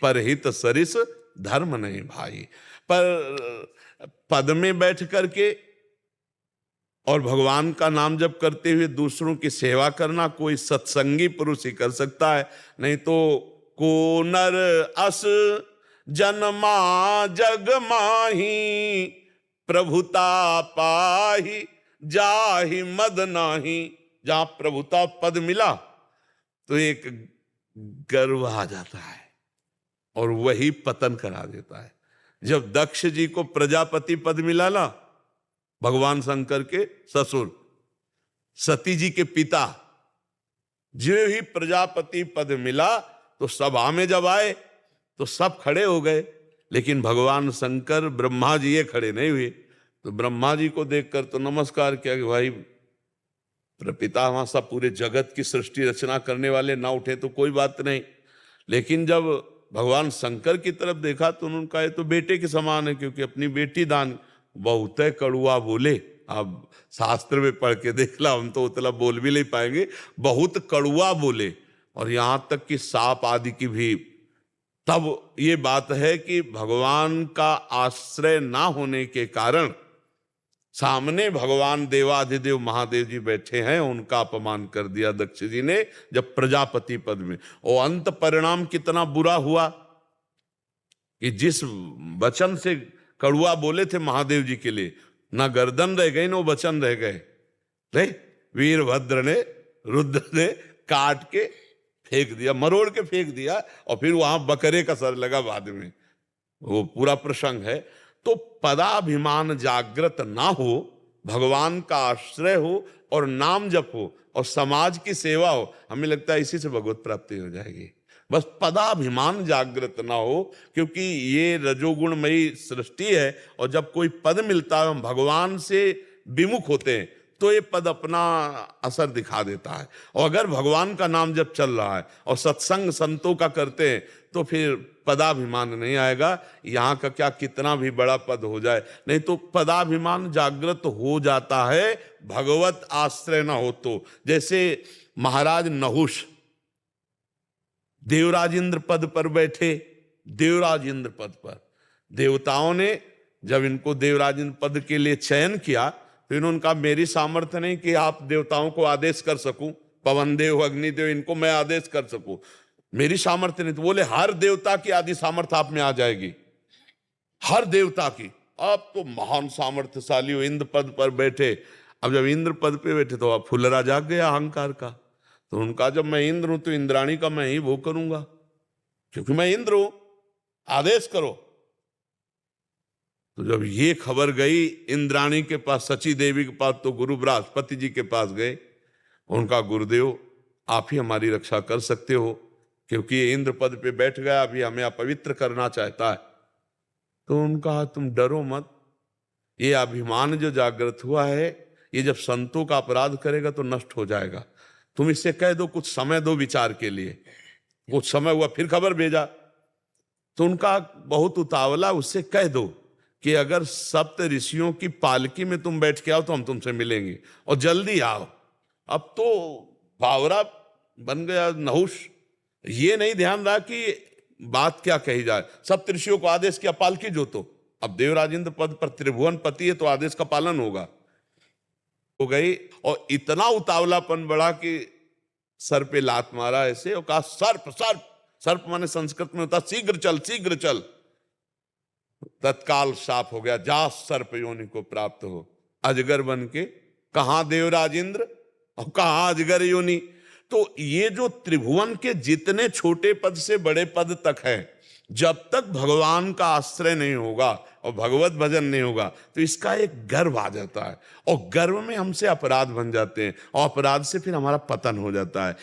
परहित सरिस धर्म नहीं भाई। पर पद में बैठ करके और भगवान का नाम जप करते हुए दूसरों की सेवा करना कोई सत्संगी पुरुष ही कर सकता है, नहीं तो को नर अस जन्मा जग माही प्रभुता पाही जाहि मद नाही। जहां प्रभुता पद मिला तो एक गर्व आ जाता है और वही पतन करा देता है। जब दक्ष जी को प्रजापति पद मिला ना, भगवान शंकर के ससुर सती जी के पिता, जो ही प्रजापति पद मिला तो सभा में जब आए तो सब खड़े हो गए, लेकिन भगवान शंकर ब्रह्मा जी ये खड़े नहीं हुए। तो ब्रह्मा जी को देखकर तो नमस्कार किया कि भाई प्रपिता वहां सब पूरे जगत की सृष्टि रचना करने वाले ना उठे तो कोई बात नहीं, लेकिन जब भगवान शंकर की तरफ देखा तो उन्होंने कहा ये तो बेटे के समान है, क्योंकि अपनी बेटी दान। बहुत कड़ुआ बोले, अब शास्त्र में पढ़ के देख ला, हम तो उतना बोल भी नहीं पाएंगे, बहुत कड़ुआ बोले, और यहां तक कि सांप आदि की भी। तब ये बात है कि भगवान का आश्रय ना होने के कारण सामने भगवान देवाधिदेव महादेव जी बैठे हैं, उनका अपमान कर दिया दक्ष जी ने जब प्रजापति पद में। और अंत परिणाम कितना बुरा हुआ कि जिस वचन से कड़ुआ बोले थे महादेव जी के लिए, ना गर्दन रह गई ना वचन रह गए। वीरभद्र ने रुद्र ने काट के फेंक दिया, मरोड़ के फेंक दिया, और फिर वहां बकरे का सर लगा बाद में, वो पूरा प्रसंग है। तो पदाभिमान जागृत ना हो, भगवान का आश्रय हो और नाम जप हो और समाज की सेवा हो, हमें लगता है इसी से भगवत प्राप्ति हो जाएगी। बस पदाभिमान जागृत ना हो, क्योंकि ये रजोगुणमयी सृष्टि है, और जब कोई पद मिलता है हम भगवान से विमुख होते हैं तो ये पद अपना असर दिखा देता है। और अगर भगवान का नाम जब चल रहा है और सत्संग संतों का करते हैं तो फिर पदाभिमान नहीं आएगा। यहाँ का क्या कितना भी बड़ा पद हो जाए, नहीं तो पदाभिमान जागृत हो जाता है भगवत आश्रय ना हो तो। जैसे महाराज नहुष देवराज इंद्र पद पर बैठे, देवराज इंद्र पद पर देवताओं ने जब इनको देवराज इंद्र पद के लिए चयन किया तो इन्होंने कहा मेरी सामर्थ्य नहीं कि आप देवताओं को आदेश कर सकूं, पवन देव अग्निदेव इनको मैं आदेश कर सकूं, मेरी सामर्थ्य नहीं। तो बोले हर देवता की आदि सामर्थ्य आप में आ जाएगी, हर देवता की। आप तो महान सामर्थ्यशाली हो, इंद्र पद पर बैठे। अब जब इंद्र पद पे बैठे तो अब फुलरा जाग गया अहंकार का। तो उनका जब मैं इंद्र हूं तो इंद्राणी का मैं ही वो करूंगा, क्योंकि मैं इंद्र हूं, आदेश करो। तो जब ये खबर गई इंद्राणी के पास, सची देवी के पास, तो गुरु बृहस्पति जी के पास गए। उनका गुरुदेव आप ही हमारी रक्षा कर सकते हो, क्योंकि ये इंद्र पद पे बैठ गया, अभी हमें अपवित्र करना चाहता है। तो उनका तुम डरो मत, ये अभिमान जो जागृत हुआ है ये जब संतों का अपराध करेगा तो नष्ट हो जाएगा। तुम इससे कह दो कुछ समय दो विचार के लिए। कुछ समय हुआ, फिर खबर भेजा तो उनका बहुत उतावला, उससे कह दो कि अगर सप्त ऋषियों की पालकी में तुम बैठ के आओ तो हम तुमसे मिलेंगे, और जल्दी आओ। अब तो बावरा बन गया नहुष, ये नहीं ध्यान रहा कि बात क्या कही जाए। सप्त ऋषियों को आदेश किया पालकी जो, तो अब देवराजेंद्र पद पर त्रिभुवन पति है तो आदेश का पालन होगा, हो गई। और इतना उतावलापन बढ़ा कि सर पे लात मारा ऐसे और कहा सर्प सर्प। सर्प माने संस्कृत में होता शीघ्र चल शीघ्र चल। तत्काल साफ हो गया, जा सर्प योनि को प्राप्त हो। अजगर बन के कहां देवराज इंद्र और कहां अजगर योनि। तो ये जो त्रिभुवन के जितने छोटे पद से बड़े पद तक है, जब तक भगवान का आश्रय नहीं होगा और भगवत भजन नहीं होगा तो इसका एक गर्व आ जाता है, और गर्व में हमसे अपराध बन जाते हैं, और अपराध से फिर हमारा पतन हो जाता है।